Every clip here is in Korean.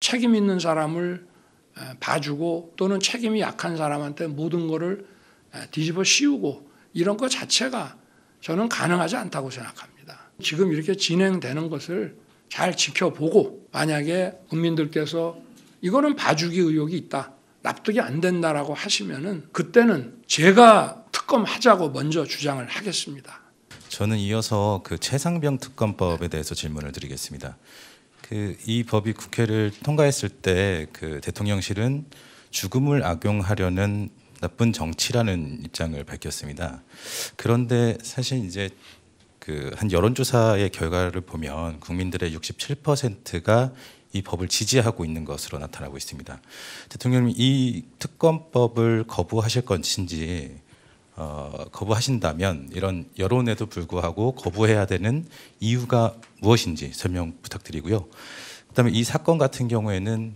책임 있는 사람을 봐주고 또는 책임이 약한 사람한테 모든 것을 뒤집어 씌우고 이런 것 자체가 저는 가능하지 않다고 생각합니다. 지금 이렇게 진행되는 것을 잘 지켜보고 만약에 국민들께서 이거는 봐주기 의혹이 있다, 납득이 안 된다라고 하시면은 그때는 제가 특검하자고 먼저 주장을 하겠습니다. 저는 이어서 그 최상병 특검법에 대해서 질문을 드리겠습니다. 이 법이 국회를 통과했을 때 그 대통령실은 죽음을 악용하려는 나쁜 정치라는 입장을 밝혔습니다. 그런데 사실 이제 한 여론조사의 결과를 보면 국민들의 67%가 이 법을 지지하고 있는 것으로 나타나고 있습니다. 대통령님, 이 특검법을 거부하실 것인지 거부하신다면 이런 여론에도 불구하고 거부해야 되는 이유가 무엇인지 설명 부탁드리고요. 그다음에 이 사건 같은 경우에는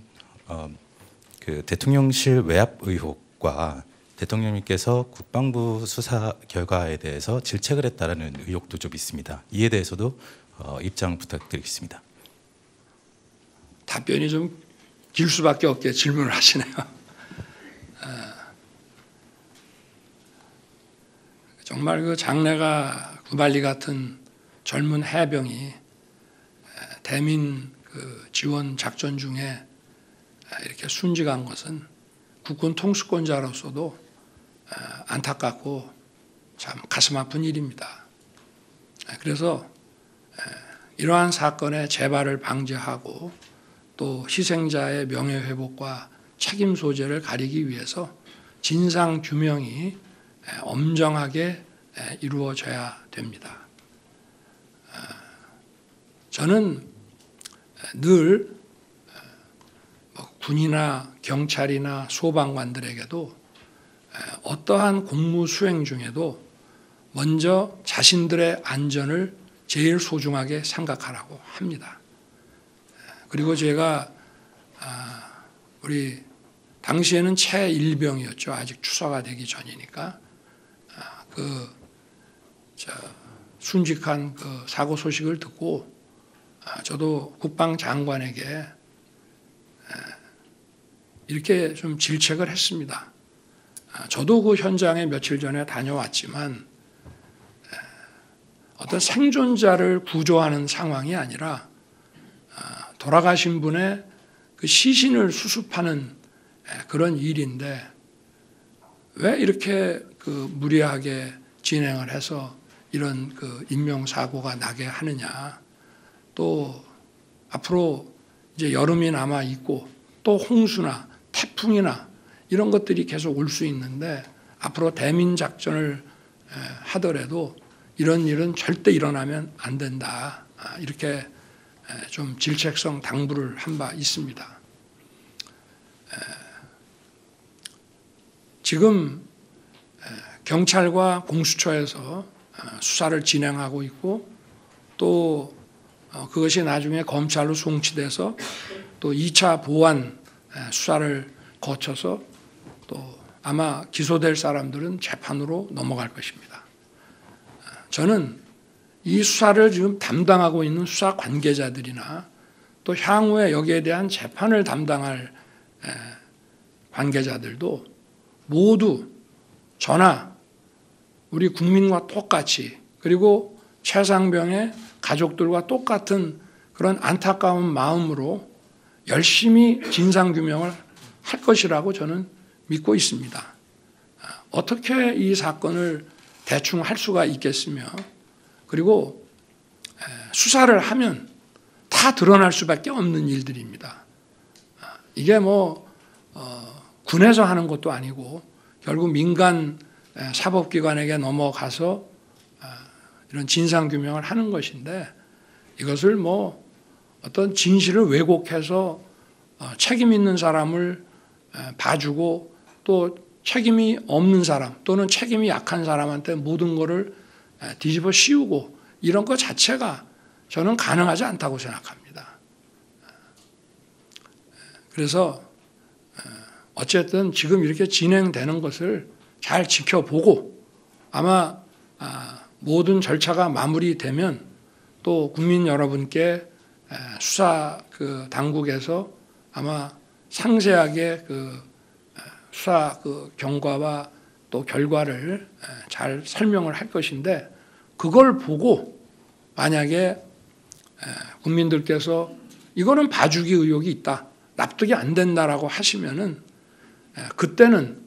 그 대통령실 외압 의혹과 대통령님께서 국방부 수사 결과에 대해서 질책을 했다라는 의혹도 좀 있습니다. 이에 대해서도 입장 부탁드리겠습니다. 답변이 좀 길 수밖에 없게 질문을 하시네요. 정말 그 장래가 구발리 같은 젊은 해병이 대민 그 지원 작전 중에 이렇게 순직한 것은 국군 통수권자로서도 안타깝고 참 가슴 아픈 일입니다. 그래서 이러한 사건의 재발을 방지하고 또 희생자의 명예회복과 책임 소재를 가리기 위해서 진상 규명이 엄정하게 이루어져야 됩니다. 저는 늘 군이나 경찰이나 소방관들에게도 어떠한 공무 수행 중에도 먼저 자신들의 안전을 제일 소중하게 생각하라고 합니다. 그리고 제가 우리 당시에는 최일병이었죠. 아직 추사가 되기 전이니까 순직한 그 사고 소식을 듣고 저도 국방장관에게 이렇게 좀 질책을 했습니다. 저도 그 현장에 며칠 전에 다녀왔지만 어떤 생존자를 구조하는 상황이 아니라 돌아가신 분의 그 시신을 수습하는 그런 일인데 왜 이렇게 그 무리하게 진행을 해서 이런 그 인명사고가 나게 하느냐. 또 앞으로 이제 여름이 남아 있고 또 홍수나 태풍이나 이런 것들이 계속 올 수 있는데 앞으로 대민 작전을 하더라도 이런 일은 절대 일어나면 안 된다. 이렇게 좀 질책성 당부를 한 바 있습니다. 지금 경찰과 공수처에서 수사를 진행하고 있고 또 그것이 나중에 검찰로 송치돼서 또 2차 보완 수사를 거쳐서 또 아마 기소될 사람들은 재판으로 넘어갈 것입니다. 저는 이 수사를 지금 담당하고 있는 수사 관계자들이나 또 향후에 여기에 대한 재판을 담당할 관계자들도 모두 저나 우리 국민과 똑같이 그리고 최상병의 가족들과 똑같은 그런 안타까운 마음으로 열심히 진상규명을 할 것이라고 저는 믿고 있습니다. 어떻게 이 사건을 대충 할 수가 있겠으며 그리고 수사를 하면 다 드러날 수밖에 없는 일들입니다. 이게 군에서 하는 것도 아니고 결국 민간 사법기관에게 넘어가서 이런 진상규명을 하는 것인데 이것을 어떤 진실을 왜곡해서 책임 있는 사람을 봐주고 또 책임이 없는 사람 또는 책임이 약한 사람한테 모든 것을 뒤집어 씌우고 이런 것 자체가 저는 가능하지 않다고 생각합니다. 그래서 어쨌든 지금 이렇게 진행되는 것을 잘 지켜보고 아마 모든 절차가 마무리되면 또 국민 여러분께 수사 그 당국에서 아마 상세하게 그 수사 그 경과와 또 결과를 잘 설명을 할 것인데, 그걸 보고 만약에 국민들께서 이거는 봐주기 의혹이 있다, 납득이 안 된다라고 하시면은 그때는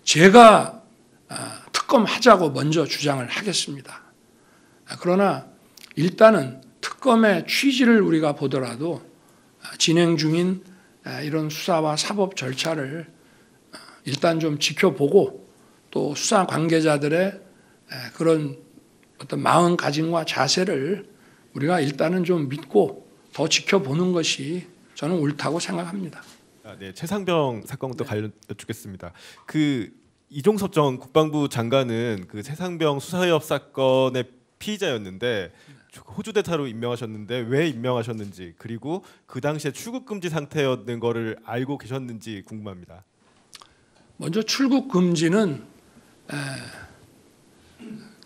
제가 특검하자고 먼저 주장을 하겠습니다. 그러나 일단은 특검의 취지를 우리가 보더라도 진행 중인 이런 수사와 사법 절차를 일단 좀 지켜보고, 또 수사 관계자들의 그런 어떤 마음가짐과 자세를 우리가 일단은 좀 믿고 더 지켜보는 것이 저는 옳다고 생각합니다. 네, 최상병 사건부터 관련 여쭙겠습니다. 그 이종섭 전 국방부 장관은 그 최상병 수사협 사건의 피의자였는데 호주 대사로 임명하셨는데 왜 임명하셨는지, 그리고 그 당시에 출국 금지 상태였는 거를 알고 계셨는지 궁금합니다. 먼저 출국 금지는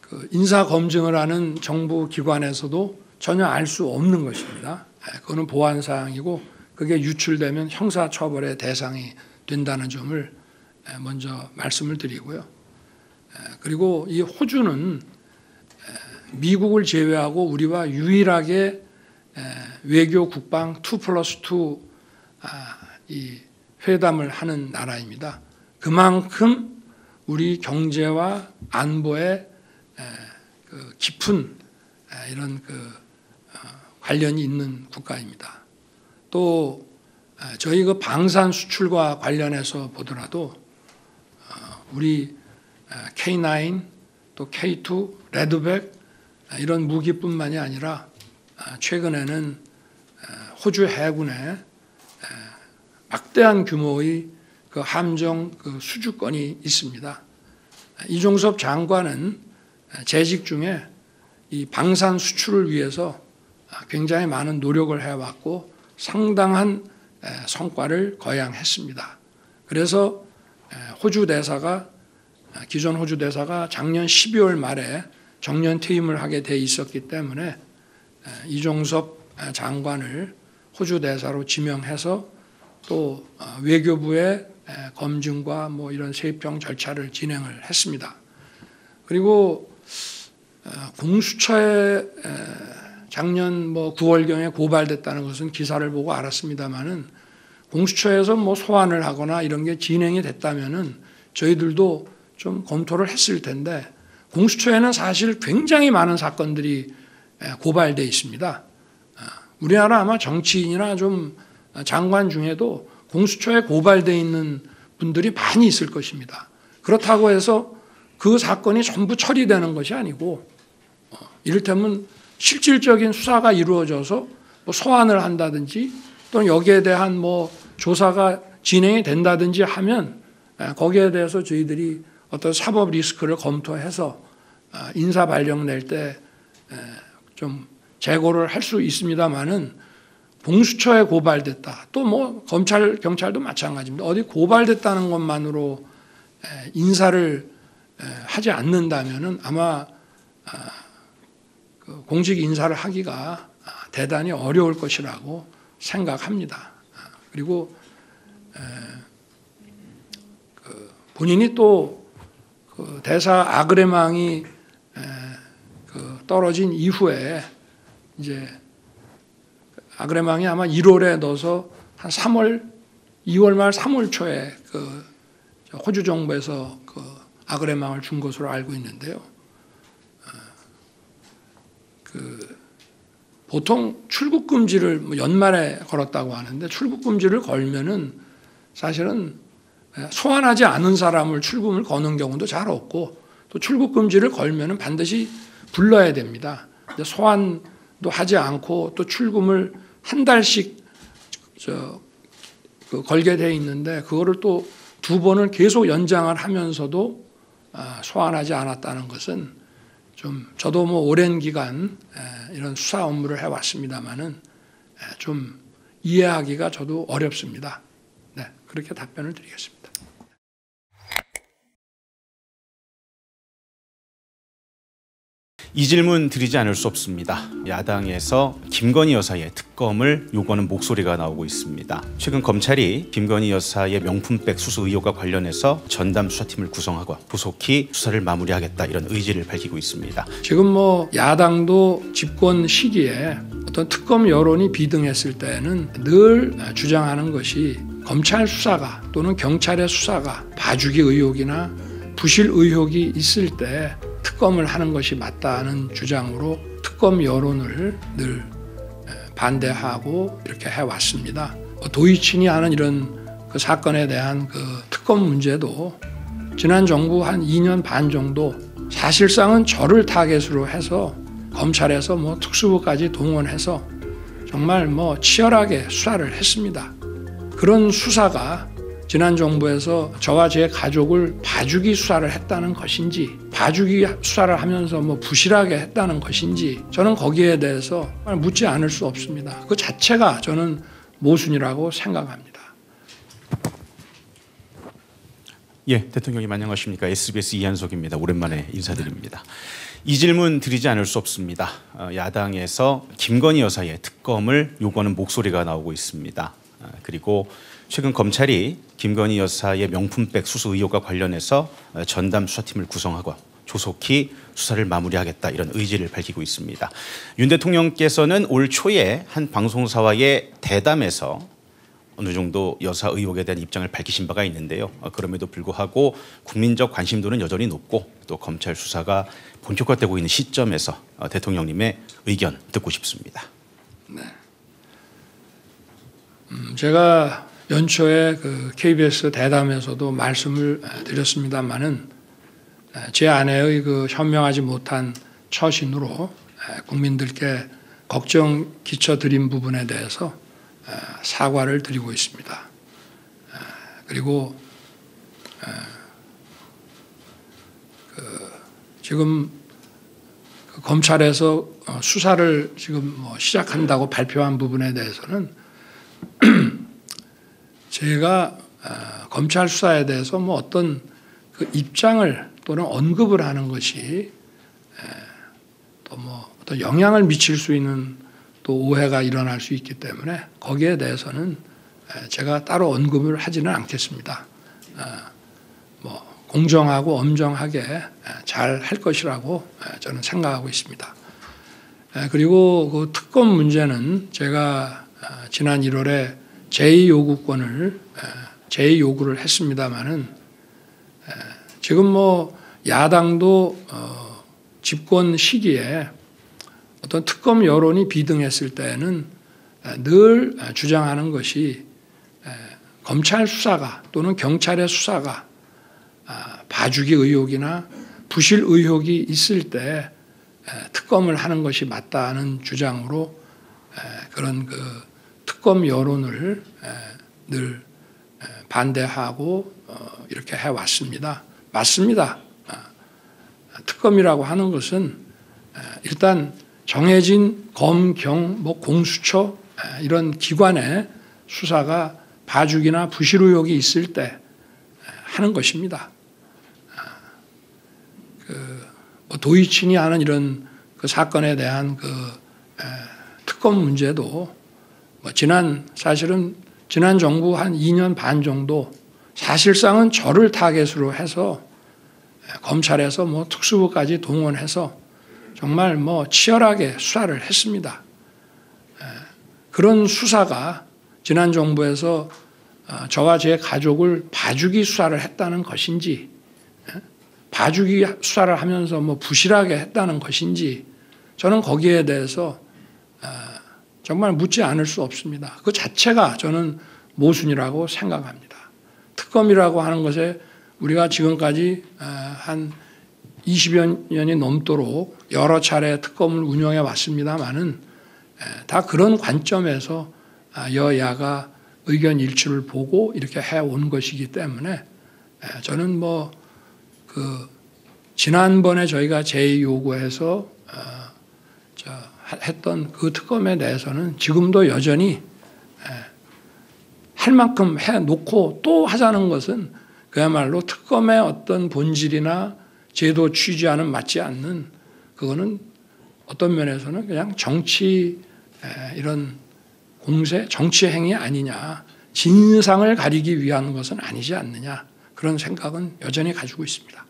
그 인사 검증을 하는 정부 기관에서도 전혀 알 수 없는 것입니다. 그거는 보안 사항이고 그게 유출되면 형사 처벌의 대상이 된다는 점을 먼저 말씀을 드리고요. 그리고 이 호주는 미국을 제외하고 우리와 유일하게 외교 국방 2+2 이 회담을 하는 나라입니다. 그만큼 우리 경제와 안보에 그 깊은 이런 그 관련이 있는 국가입니다. 또 저희 그 방산 수출과 관련해서 보더라도 우리 K9 또 K2 레드백 이런 무기뿐만이 아니라 최근에는 호주 해군에 막대한 규모의 그 함정 그 수주권이 있습니다. 이종섭 장관은 재직 중에 이 방산 수출을 위해서 굉장히 많은 노력을 해왔고 상당한 성과를 거양했습니다. 그래서 호주 대사가 기존 호주 대사가 작년 12월 말에 정년 퇴임을 하게 돼 있었기 때문에 이종섭 장관을 호주 대사로 지명해서 또 외교부의 검증과 뭐 이런 세평 절차를 진행을 했습니다. 그리고 공수처에 작년 뭐 9월경에 고발됐다는 것은 기사를 보고 알았습니다만은, 공수처에서 뭐 소환을 하거나 이런 게 진행이 됐다면은 저희들도 좀 검토를 했을 텐데, 공수처에는 사실 굉장히 많은 사건들이 고발돼 있습니다. 우리나라 아마 정치인이나 좀 장관 중에도 공수처에 고발돼 있는 분들이 많이 있을 것입니다. 그렇다고 해서 그 사건이 전부 처리되는 것이 아니고, 이를테면 실질적인 수사가 이루어져서 뭐 소환을 한다든지 또는 여기에 대한 뭐 조사가 진행이 된다든지 하면 거기에 대해서 저희들이 어떤 사법 리스크를 검토해서 인사 발령 낼 때 좀 재고를 할 수 있습니다만은, 공수처에 고발됐다, 또 뭐 검찰 경찰도 마찬가지입니다. 어디 고발됐다는 것만으로 인사를 하지 않는다면은 아마 그 공직 인사를 하기가 대단히 어려울 것이라고 생각합니다. 그리고 그 본인이 또 그 대사 아그레망이 그 떨어진 이후에 이제 아그레망이 아마 1월에 넣어서 한 2월 말 3월 초에 그 호주 정부에서 그 아그레망을 준 것으로 알고 있는데요. 그 보통 출국 금지를 뭐 연말에 걸었다고 하는데, 출국 금지를 걸면은 사실은 소환하지 않은 사람을 출국을 거는 경우도 잘 없고, 또 출국 금지를 걸면은 반드시 불러야 됩니다. 소환도 하지 않고 또 출금을 한 달씩 그 걸게 돼 있는데, 그거를 또 2번을 계속 연장을 하면서도 소환하지 않았다는 것은 좀, 저도 뭐 오랜 기간 이런 수사 업무를 해왔습니다만은 좀 이해하기가 저도 어렵습니다. 네, 그렇게 답변을 드리겠습니다. 이 질문 드리지 않을 수 없습니다. 야당에서 김건희 여사의 특검을 요구하는 목소리가 나오고 있습니다. 최근 검찰이 김건희 여사의 명품백 수수 의혹과 관련해서 전담 수사팀을 구성하고 조속히 수사를 마무리하겠다 이런 의지를 밝히고 있습니다. 지금 뭐 야당도 집권 시기에 어떤 특검 여론이 비등했을 때는 늘 주장하는 것이 검찰 수사가 또는 경찰의 수사가 봐주기 의혹이나 부실 의혹이 있을 때 특검을 하는 것이 맞다는 주장으로 특검 여론을 늘 반대하고 이렇게 해왔습니다. 도이친이 하는 이런 그 사건에 대한 그 특검 문제도 지난 정부 한 2년 반 정도 사실상은 저를 타겟으로 해서 검찰에서 뭐 특수부까지 동원해서 정말 뭐 치열하게 수사를 했습니다. 그런 수사가 지난 정부에서 저와 제 가족을 봐주기 수사를 했다는 것인지 봐주기 수사를 하면서 뭐 부실하게 했다는 것인지 저는 거기에 대해서 묻지 않을 수 없습니다. 그 자체가 저는 모순이라고 생각합니다. 예, 대통령님 안녕하십니까? SBS 이한석입니다. 오랜만에 인사드립니다. 이 질문 드리지 않을 수 없습니다. 야당에서 김건희 여사의 특검을 요구하는 목소리가 나오고 있습니다. 그리고 최근 검찰이 김건희 여사의 명품백 수수 의혹과 관련해서 전담 수사팀을 구성하고 조속히 수사를 마무리하겠다 이런 의지를 밝히고 있습니다. 윤 대통령께서는 올 초에 한 방송사와의 대담에서 어느 정도 여사 의혹에 대한 입장을 밝히신 바가 있는데요. 그럼에도 불구하고 국민적 관심도는 여전히 높고 또 검찰 수사가 본격화되고 있는 시점에서 대통령님의 의견 듣고 싶습니다. 네. 제가 연초에 그 KBS 대담에서도 말씀을 드렸습니다만은 제 아내의 그 현명하지 못한 처신으로 국민들께 걱정 끼쳐드린 부분에 대해서 사과를 드리고 있습니다. 그리고 지금 검찰에서 수사를 지금 뭐 시작한다고 발표한 부분에 대해서는 제가 검찰 수사에 대해서 뭐 어떤 그 입장을 또는 언급을 하는 것이 또 뭐 어떤 영향을 미칠 수 있는 또 오해가 일어날 수 있기 때문에 거기에 대해서는 제가 따로 언급을 하지는 않겠습니다. 뭐 공정하고 엄정하게 잘 할 것이라고 저는 생각하고 있습니다. 그리고 그 특검 문제는 제가 지난 1월에 제2요구를 했습니다마는 지금 뭐 야당도 집권 시기에 어떤 특검 여론이 비등했을 때는 늘 주장하는 것이 검찰 수사가 또는 경찰의 수사가 봐주기 의혹이나 부실 의혹이 있을 때 특검을 하는 것이 맞다는 주장으로 그런 그 특검 여론을 늘 반대하고 이렇게 해왔습니다. 맞습니다. 특검이라고 하는 것은 일단 정해진 검, 경, 뭐 공수처 이런 기관의 수사가 봐주기나 부실 의혹이 있을 때 하는 것입니다. 뭐 도이친이 하는 이런 그 사건에 대한 그 특검 문제도 뭐 사실은 지난 정부 한 2년 반 정도 사실상은 저를 타겟으로 해서 검찰에서 뭐 특수부까지 동원해서 정말 뭐 치열하게 수사를 했습니다. 그런 수사가 지난 정부에서 저와 제 가족을 봐주기 수사를 했다는 것인지 봐주기 수사를 하면서 뭐 부실하게 했다는 것인지 저는 거기에 대해서 정말 묻지 않을 수 없습니다. 그 자체가 저는 모순이라고 생각합니다. 특검이라고 하는 것에 우리가 지금까지 한 20여 년이 넘도록 여러 차례 특검을 운영해 왔습니다마는 다 그런 관점에서 여야가 의견 일치를 보고 이렇게 해온 것이기 때문에 저는 뭐 그 지난번에 저희가 제2요구해서 했던 그 특검에 대해서는 지금도 여전히 할 만큼 해놓고 또 하자는 것은 그야말로 특검의 어떤 본질이나 제도 취지와는 맞지 않는 그거는 어떤 면에서는 그냥 정치 이런 공세, 정치 행위 아니냐, 진상을 가리기 위한 것은 아니지 않느냐, 그런 생각은 여전히 가지고 있습니다.